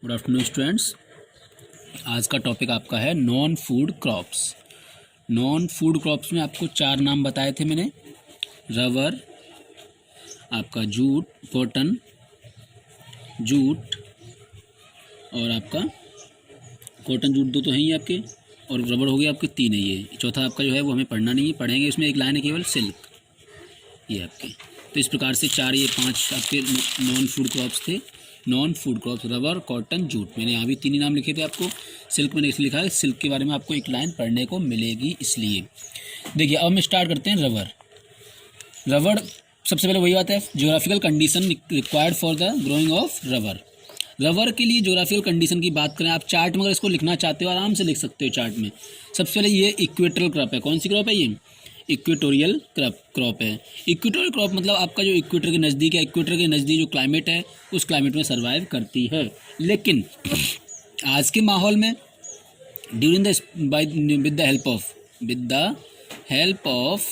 Good afternoon students. आज का topic आपका है non food crops. Non food crops में आपको 4 नाम बताए थे मैंने। रबर, आपका जूट, कॉटन, जूट और आपका कॉटन जूट 2 तो हैं ही आपके, और रबर हो गया आपके 3 है। ये चौथा आपका जो है वो हमें पढ़ना नहीं है, पढ़ेंगे इसमें एक लाइन है केवल सिल्क, ये आपके। तो इस प्रकार से 4 ये 5 आपके नॉन फूड क्रॉप्स थे। Non food crops rubber, cotton, jute. मैंने यहाँ भी 3 ही नाम लिखे थे आपको। सिल्क मैंने इसलिए लिखा है, सिल्क के बारे में आपको एक लाइन पढ़ने को मिलेगी इसलिए। देखिए अब हम स्टार्ट करते हैं रबर। रबर सबसे पहले वही बात है, geographical condition required for the growing of rubber. Rubber के लिए ज्योग्राफिकल कंडीशन की बात करें, आप चार्ट में अगर इसको लिखना चाहते हो आराम से लिख सकते हो चार्ट में। सबसे पहले ये इक्वेटरल क्रॉप है। कौन सी क्रॉप है ये? इक्वेटोरियल क्रॉप है। इक्वेटोरियल क्रॉप मतलब आपका जो इक्वेटर के नज़दीक है, इक्वेटर के नज़दीक जो क्लाइमेट है उस क्लाइमेट में सर्वाइव करती है। लेकिन आज के माहौल में during with the help of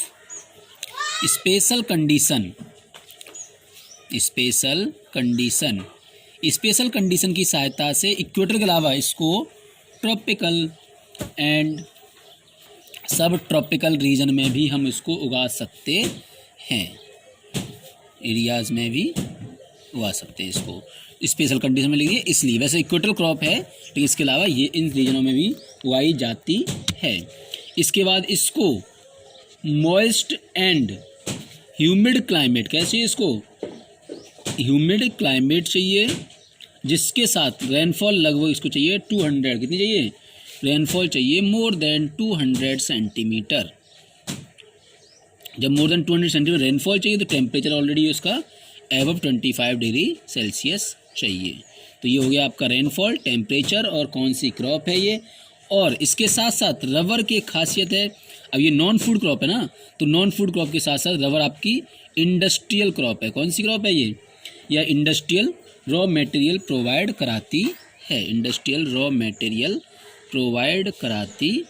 special condition की सहायता से इक्वेटर के अलावा इसको ट्रॉपिकल एंड सब ट्रॉपिकल रीजन में भी हम इसको उगा सकते हैं, एरियाज़ में भी उगा सकते हैं इसको। स्पेशल कंडीशन में लिखिए इसलिए। वैसे इक्वेटरल क्रॉप है लेकिन इसके अलावा ये इन रीजनों में भी उगाई जाती है। इसके बाद इसको मॉइस्ट एंड ह्यूमिड क्लाइमेट, कैसे चाहिए इसको? ह्यूमिड क्लाइमेट चाहिए जिसके साथ रेनफॉल लगभग इसको चाहिए 200, कितनी चाहिए? रेनफॉल चाहिए मोर देन 200 सेंटीमीटर। जब मोर देन 200 सेंटीमीटर रेनफॉल चाहिए तो टेम्परेचर ऑलरेडी उसका एबव 25 डिग्री सेल्सियस चाहिए। तो ये हो गया आपका रेनफॉल, टेम्परेचर और कौन सी क्रॉप है ये। और इसके साथ साथ रबर की एक खासियत है, अब ये नॉन फूड क्रॉप है ना, तो नॉन फूड क्रॉप के साथ साथ रबर आपकी इंडस्ट्रियल क्रॉप है। कौन सी क्रॉप है ये? या इंडस्ट्रियल रॉ मटेरियल प्रोवाइड कराती है। इंडस्ट्रियल रॉ मटेरियल प्रोवाइड कराती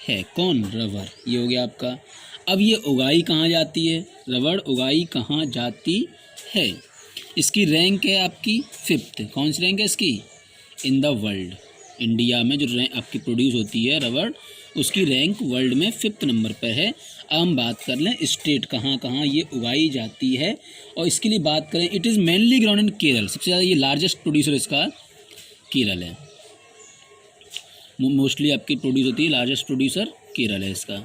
है कौन? रबर। ये हो गया आपका। अब ये उगाई कहाँ जाती है? रबर उगाई कहाँ जाती है? इसकी रैंक है आपकी 5th। कौन सी रैंक है इसकी? In the world. इंडिया में जो रैंक आपकी प्रोड्यूस होती है रबर, उसकी रैंक वर्ल्ड में 5th नंबर पर है। अब हम बात कर लें स्टेट कहाँ कहाँ ये उगाई जाती है, और इसके लिए बात करें it is mainly ground in Kerala. सबसे ज़्यादा ये लार्जेस्ट प्रोड्यूसर इसका केरल है। मोस्टली आपकी प्रोड्यूस होती है, लार्जेस्ट प्रोड्यूसर केरल है इसका।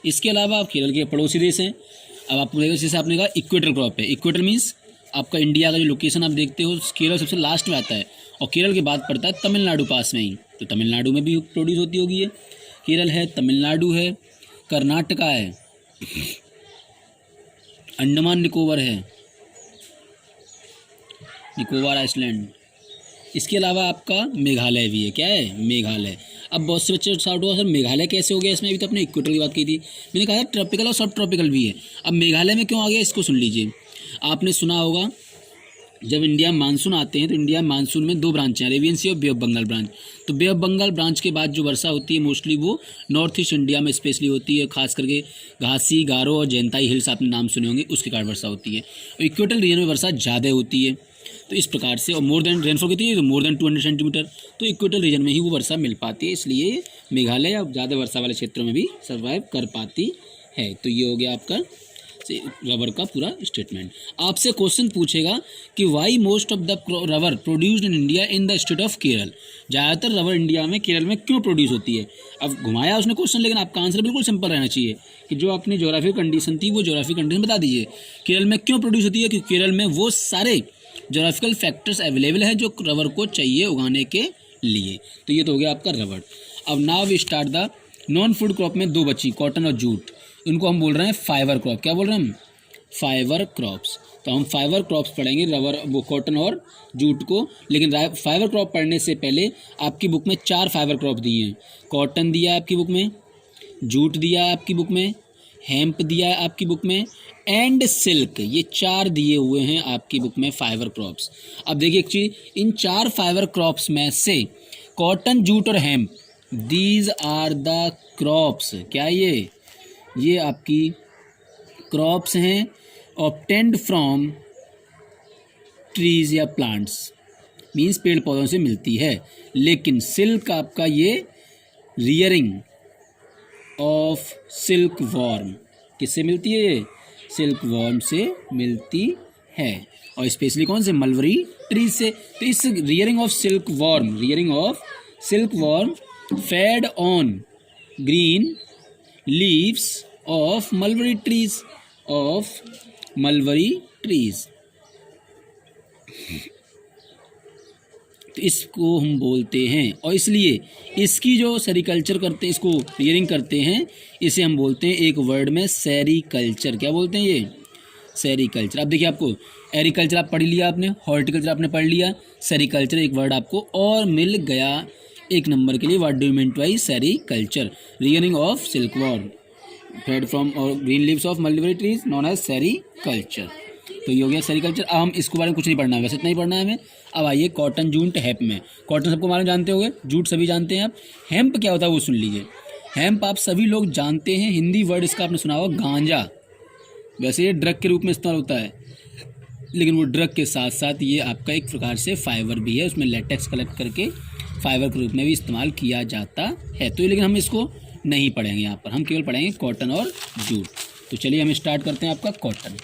इसके अलावा आप केरल के पड़ोसी देश हैं। अब आपको जैसे आपने कहा इक्वेटर क्रॉप है। इक्वेटर मीन्स आपका इंडिया का जो लोकेशन आप देखते हो केरल सबसे लास्ट में आता है, और केरल के बाद पड़ता है तमिलनाडु पास में ही, तो तमिलनाडु में भी प्रोड्यूस होती होगी ये। केरल है, तमिलनाडु है, कर्नाटका है, अंडमान निकोबार है, निकोबार आइसलैंड। इसके अलावा आपका मेघालय भी है। क्या है? मेघालय। अब बहुत से बच्चे साउट हुआ सर मेघालय कैसे हो गया इसमें? अभी तो अपने इक्वेटर की बात की थी, मैंने कहा ट्रॉपिकल और सब ट्रॉपिकल भी है। अब मेघालय में क्यों आ गया इसको सुन लीजिए। आपने सुना होगा जब इंडिया मानसून आते हैं तो इंडिया मानसून में 2 ब्रांच हैं, अरेबियन सी और बे ऑफ बंगाल ब्रांच। तो बे ऑफ बंगाल ब्रांच के बाद जो वर्षा होती है मोस्टली वो नॉर्थ ईस्ट इंडिया में स्पेशली होती है, खास करके घासी, गारो और जैंताई हिल्स आपने नाम सुने होंगे, उसके कारण वर्षा होती है। और इक्वेटल रीजन में वर्षा ज़्यादा होती है, तो इस प्रकार से। और मोर देन रेनफॉल कितनी है? तो मोर देन 200 सेंटीमीटर, तो इक्वेटल रीजन में ही वो वर्षा मिल पाती है, इसलिए मेघालय अब ज़्यादा वर्षा वाले क्षेत्रों में भी सर्वाइव कर पाती है। तो ये हो गया आपका रबर का पूरा स्टेटमेंट। आपसे क्वेश्चन पूछेगा कि why most of the rubber produced in India in the state of Kerala. ज़्यादातर रबर इंडिया में केरल में क्यों प्रोड्यूस होती है? अब घुमाया उसने क्वेश्चन, लेकिन आपका आंसर बिल्कुल सिंपल रहना चाहिए कि जो अपनी ज्योग्राफिक कंडीशन थी वो ज्योग्राफिक कंडीशन बता दीजिए। केरल में क्यों प्रोड्यूस होती है? क्योंकि केरल में वो सारे ज्योग्राफिकल फैक्टर्स अवेलेबल है जो रबर को चाहिए उगाने के लिए। तो ये तो हो गया आपका रबर। अब now we start the non food crop में 2 बची, कॉटन और जूट। इनको हम बोल रहे हैं फाइबर क्रॉप। क्या बोल रहे हैं हम? Fibre crops. तो हम फाइबर क्रॉप्स पढ़ेंगे, रबर, वो कॉटन और जूट को। लेकिन फाइबर क्रॉप पढ़ने से पहले आपकी बुक में 4 फाइबर क्रॉप दिए हैं। कॉटन दिया है आपकी बुक में, जूट दिया है आपकी बुक में, हेम्प दिया है आपकी बुक में, एंड सिल्क। ये 4 दिए हुए हैं आपकी बुक में फाइबर क्रॉप्स। अब देखिए एक चीज़, इन 4 फाइबर क्रॉप्स में से कॉटन, जूट और hemp, these are the crops. क्या ये आपकी क्रॉप्स हैं ऑब्टेन्ड फ्रॉम ट्रीज या प्लांट्स। मीन्स पेड़ पौधों से मिलती है। लेकिन सिल्क आपका ये रियरिंग ऑफ सिल्क वॉर्म, किससे मिलती है ये? सिल्क वॉर्म से मिलती है, और स्पेशली कौन से? मलबरी ट्रीज से। तो इस rearing of silk worm fade on green leaves of mulberry trees. तो इसको हम बोलते हैं, और इसलिए इसकी जो सेरीकल्चर करते हैं, इसको रियरिंग करते हैं, इसे हम बोलते हैं एक वर्ड में सेरीकल्चर। क्या बोलते हैं ये? सेरीकल्चर। अब देखिए, आपको एग्रीकल्चर आप पढ़ लिया आपने, हॉर्टिकल्चर आपने पढ़ लिया, सेरीकल्चर एक वर्ड आपको और मिल गया 1 नंबर के लिए। What do you mean by sericulture? Rearing of silk worm fed from और green leaves of mulberry trees known as sericulture. तो ये हो गया सेरीकल्चर। अब हम इसके बारे में कुछ नहीं पढ़ना है, वैसे इतना ही पढ़ना है हमें। अब आइए कॉटन, जूट, हेम्प में। कॉटन सबको मालूम, जानते होंगे, जूट सभी जानते हैं आप। हेम्प क्या होता है वो सुन लीजिए। हेम्प आप सभी लोग जानते हैं, हिंदी वर्ड इसका आपने सुना होगा गांजा। वैसे ये ड्रग के रूप में इस्तेमाल होता है, लेकिन वो ड्रग के साथ साथ ये आपका एक प्रकार से फाइबर भी है, उसमें लेटेक्स कलेक्ट करके फाइबर के रूप में भी इस्तेमाल किया जाता है। तो लेकिन हम इसको नहीं पढ़ेंगे यहाँ पर, हम केवल पढ़ेंगे कॉटन और जूट। तो चलिए हम स्टार्ट करते हैं आपका कॉटन।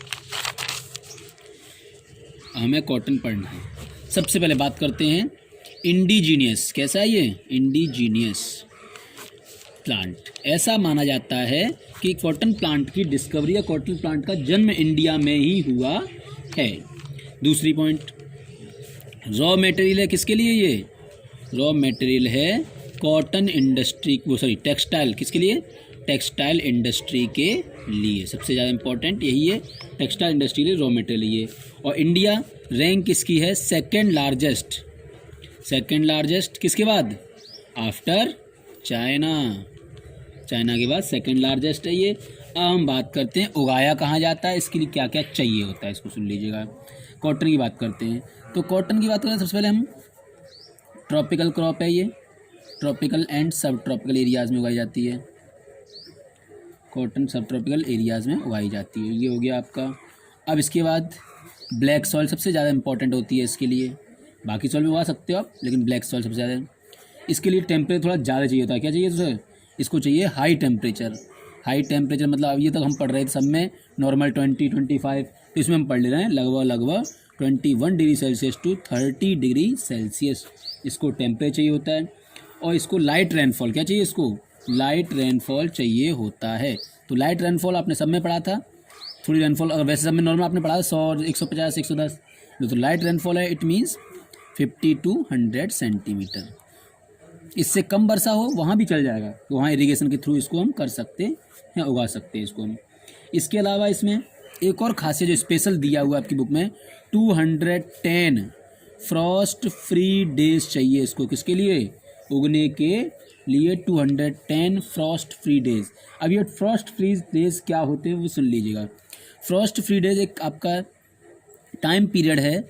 हमें कॉटन पढ़ना है। सबसे पहले बात करते हैं इंडिजीनियस। कैसा है ये? Indigenous plant. ऐसा माना जाता है कि कॉटन प्लांट की डिस्कवरी या कॉटन प्लांट का जन्म इंडिया में ही हुआ है। दूसरी पॉइंट, रॉ मटेरियल है किसके लिए? ये रॉ मटेरियल है कॉटन इंडस्ट्री, टेक्सटाइल, किसके लिए? टेक्सटाइल इंडस्ट्री के लिए। सबसे ज़्यादा इंपॉर्टेंट यही है, टेक्सटाइल इंडस्ट्री के लिए रॉ मटेरियल ये। और इंडिया रैंक किसकी है? सेकंड लार्जेस्ट किसके बाद? आफ्टर चाइना के बाद सेकंड लार्जेस्ट है ये। अब हम बात करते हैं उगाया कहाँ जाता है, इसके लिए क्या क्या चाहिए होता है, इसको सुन लीजिएगा। कॉटन की बात करते हैं, तो कॉटन की बात करें सबसे पहले हम, ट्रॉपिकल क्रॉप है ये, ट्रॉपिकल एंड सब ट्रॉपिकल एरियाज़ में उगाई जाती है। कॉटन सब ट्रॉपिकल एरियाज़ में उगाई जाती है, ये हो गया आपका। अब इसके बाद ब्लैक सॉइल सबसे ज़्यादा इंपॉर्टेंट होती है इसके लिए। बाकी सॉइल में उगा सकते हो आप, लेकिन ब्लैक सॉइल सबसे ज़्यादा। इसके लिए टेम्परेचर थोड़ा ज़्यादा चाहिए होता है। क्या चाहिए उसे? इसको चाहिए हाई टेम्परेचर मतलब अब ये तक हम पढ़ रहे थे सब में नॉर्मल 20-25, तो इसमें हम पढ़ ले रहे हैं लगभग 21 degree Celsius to 30 degree Celsius इसको टेम्परेचर चाहिए होता है। और इसको लाइट रेनफॉल, क्या चाहिए इसको? लाइट रेनफॉल चाहिए होता है। तो लाइट रेनफॉल आपने सब में पढ़ा था, थोड़ी रेनफॉल, अगर वैसे सब में नॉर्मल आपने पढ़ा 100, 150, 110, तो लाइट रेनफॉल है, इट मीन्स 50 to 100 सेंटीमीटर। इससे कम वर्षा हो वहाँ भी चल जाएगा, तो वहाँ इरिगेशन के थ्रू इसको हम कर सकते हैं, उगा सकते हैं इसको हम। इसके अलावा इसमें एक और खासियत जो स्पेशल दिया हुआ है आपकी बुक में, 210 फ्रॉस्ट फ्री डेज चाहिए इसको। किसके लिए? उगने के लिए 210 फ्रॉस्ट फ्री डेज। अब ये फ्रॉस्ट फ्री डेज क्या होते हैं वो सुन लीजिएगा। फ्रॉस्ट फ्री डेज एक आपका टाइम पीरियड है।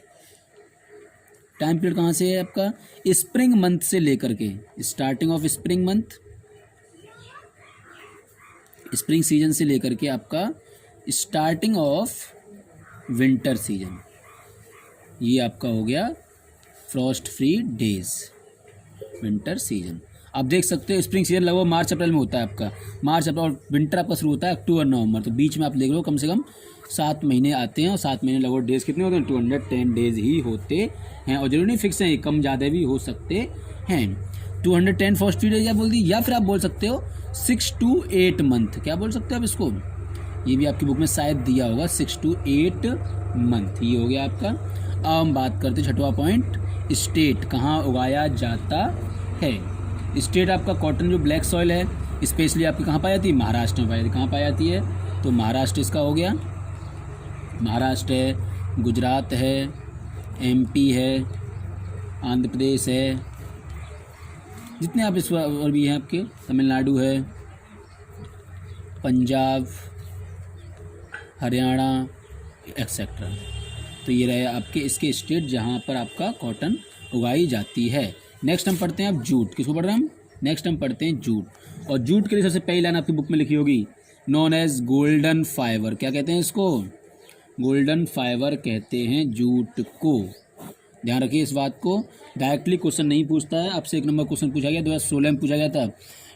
टाइम पीरियड कहाँ से है आपका? स्प्रिंग मंथ से लेकर के, starting of spring month, spring season से लेकर के आपका स्टार्टिंग ऑफ विंटर सीजन, ये आपका हो गया Frost free days, winter season. आप देख सकते हो स्प्रिंग सीजन लगभग मार्च अप्रैल में होता है आपका, मार्च अप्रैल, और विंटर आपका शुरू होता है अक्टूबर नवंबर। तो बीच में आप देख लो कम से कम 7 महीने आते हैं, और 7 महीने लगभग डेज कितने होते हैं? 210 डेज ही होते हैं, और जरूरी नहीं फिक्स है, कम ज़्यादा भी हो सकते हैं। 210 फर्स्ट फ्री डेज या बोल दी, या फिर आप बोल सकते हो 6 to 8 मंथ। क्या बोल सकते हो आप इसको? ये भी आपकी बुक में शायद दिया होगा, 6 to 8 मंथ, ये हो गया आपका। अब हम बात करते हैं 6वां पॉइंट, स्टेट कहाँ उगाया जाता है। स्टेट आपका कॉटन जो ब्लैक सॉइल है स्पेशली आपकी कहाँ पाई जाती है? महाराष्ट्र में पाई जाती है। कहाँ पाई जाती है? तो महाराष्ट्र इसका हो गया, महाराष्ट्र है, गुजरात है, एमपी है, आंध्र प्रदेश है, जितने आप इस और भी हैं आपके, तमिलनाडु है, पंजाब, हरियाणा एक्सेट्रा। तो ये रहे आपके इसके स्टेट जहाँ पर आपका कॉटन उगाई जाती है। नेक्स्ट हम पढ़ते हैं अब जूट। किसको पढ़ रहे हैं हम? नेक्स्ट हम पढ़ते हैं जूट। और जूट के लिए सबसे पहली लाइन आपकी बुक में लिखी होगी, नॉन एज गोल्डन फाइबर। क्या कहते हैं इसको? गोल्डन फाइबर कहते हैं जूट को। ध्यान रखिए इस बात को। डायरेक्टली क्वेश्चन नहीं पूछता है। आपसे 1 नंबर क्वेश्चन पूछा गया 2016 में पूछा गया था,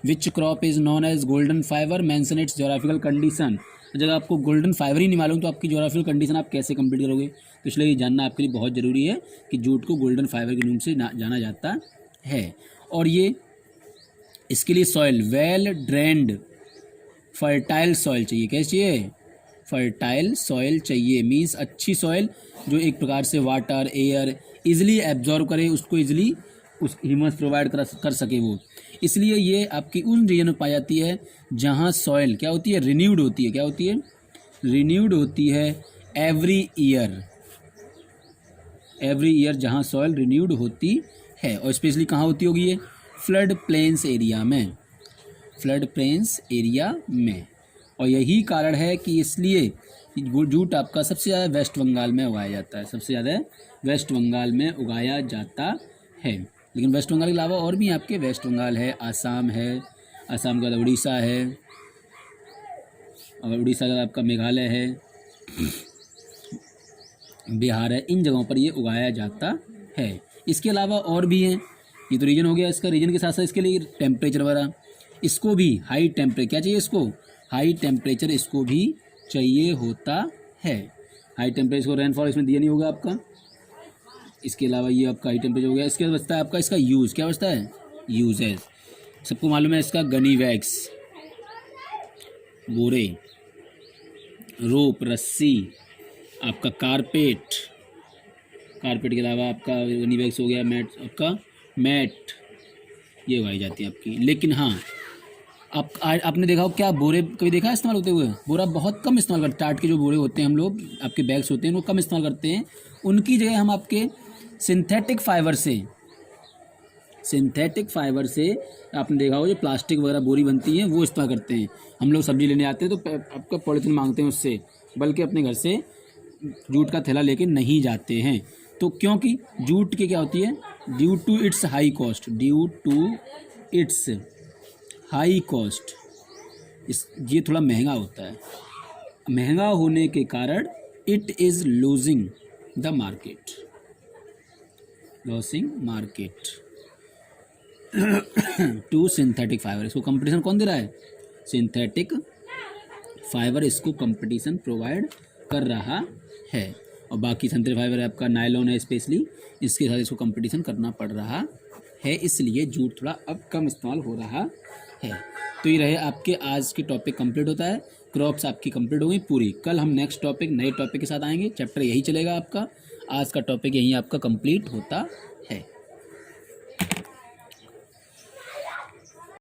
which crop is known as golden fibre, mention its geographical condition. जब आपको गोल्डन फाइबर ही नहीं मालूम तो आपकी ज्योग्राफिकल कंडीशन आप कैसे कंप्लीट करोगे। तो इसलिए ये जानना आपके लिए बहुत ज़रूरी है कि जूट को गोल्डन फाइबर के नाम से जाना जाता है। और ये इसके लिए soil well drained fertile soil चाहिए। कैसी चाहिए? फर्टाइल सॉइल चाहिए। मीन्स अच्छी सॉइल जो एक प्रकार से वाटर एयर इजिली एब्जॉर्व करे, उसको इजिली उस ह्यूमस प्रोवाइड कर सके वो। इसलिए ये आपकी उन रीजन में पाई जाती है जहाँ सॉइल क्या होती है? रिन्यूड होती है। क्या होती है? रिन्यूड होती है एवरी ईयर। एवरी ईयर जहाँ सॉइल रिन्यूड होती है। और स्पेशली कहाँ होती होगी ये? फ्लड प्लेन्स एरिया में। फ्लड प्लेन्स एरिया में। और यही कारण है कि इसलिए जूट आपका सबसे ज़्यादा वेस्ट बंगाल में उगाया जाता है। सबसे ज़्यादा वेस्ट बंगाल में उगाया जाता है। लेकिन वेस्ट बंगाल के अलावा और भी आपके वेस्ट बंगाल है, आसाम है, आसाम के बाद उड़ीसा है, और उड़ीसा का आपका मेघालय है, बिहार है। इन जगहों पर ये उगाया जाता है। इसके अलावा और भी हैं। ये तो रीजन हो गया इसका। रीजन के साथ साथ इसके लिए टेम्परेचर वगैरह, इसको भी हाई टेम्परेचर क्या चाहिए? इसको हाई टेम्परेचर इसको भी चाहिए होता है। हाई टेम्परेचर को रेनफॉल इसमें दिया नहीं होगा आपका। इसके अलावा ये आपका हाई टेम्परेचर हो गया। इसके बाद बचता है आपका इसका यूज़। क्या बचता है? यूजेज। सबको मालूम है इसका गनी वैक्स, बोरे, रोप रस्सी, आपका कारपेट। कारपेट के अलावा आपका गनी वैक्स हो गया, मैट, आपका मैट, ये उगाई जाती है आपकी। लेकिन हाँ, आपने देखा हो क्या बोरे कभी देखा है इस्तेमाल होते हुए? बोरा बहुत कम इस्तेमाल करते हैं। टाट के जो बोरे होते हैं हम लोग, आपके बैग्स होते हैं, वो कम इस्तेमाल करते हैं। उनकी जगह हम आपके सिंथेटिक फाइबर से आपने देखा हो जो प्लास्टिक वगैरह बोरी बनती है वो इस्तेमाल करते हैं। हम लोग सब्जी लेने आते हैं तो आपका पॉलीथीन मांगते हैं उससे, बल्कि अपने घर से जूट का थैला लेके नहीं जाते हैं। तो क्योंकि जूट की क्या होती है? Due to its high cost, ये थोड़ा महंगा होता है। महंगा होने के कारण it is losing the market, to synthetic fibre. इसको कंपटीशन कौन दे रहा है? सिंथेटिक फाइबर इसको कंपटीशन प्रोवाइड कर रहा है। और बाकी सिंथेटिक फाइबर आपका नायलॉन है स्पेशली, इसके साथ इसको कंपटीशन करना पड़ रहा है। इसलिए जूट थोड़ा अब कम इस्तेमाल हो रहा है। तो ये रहे आपके आज की टॉपिक कंप्लीट होता है। क्रॉप्स आपकी कंप्लीट हो गई पूरी। कल हम नेक्स्ट टॉपिक नए टॉपिक के साथ आएंगे। चैप्टर यही चलेगा आपका। आज का टॉपिक यहीं आपका कंप्लीट होता है।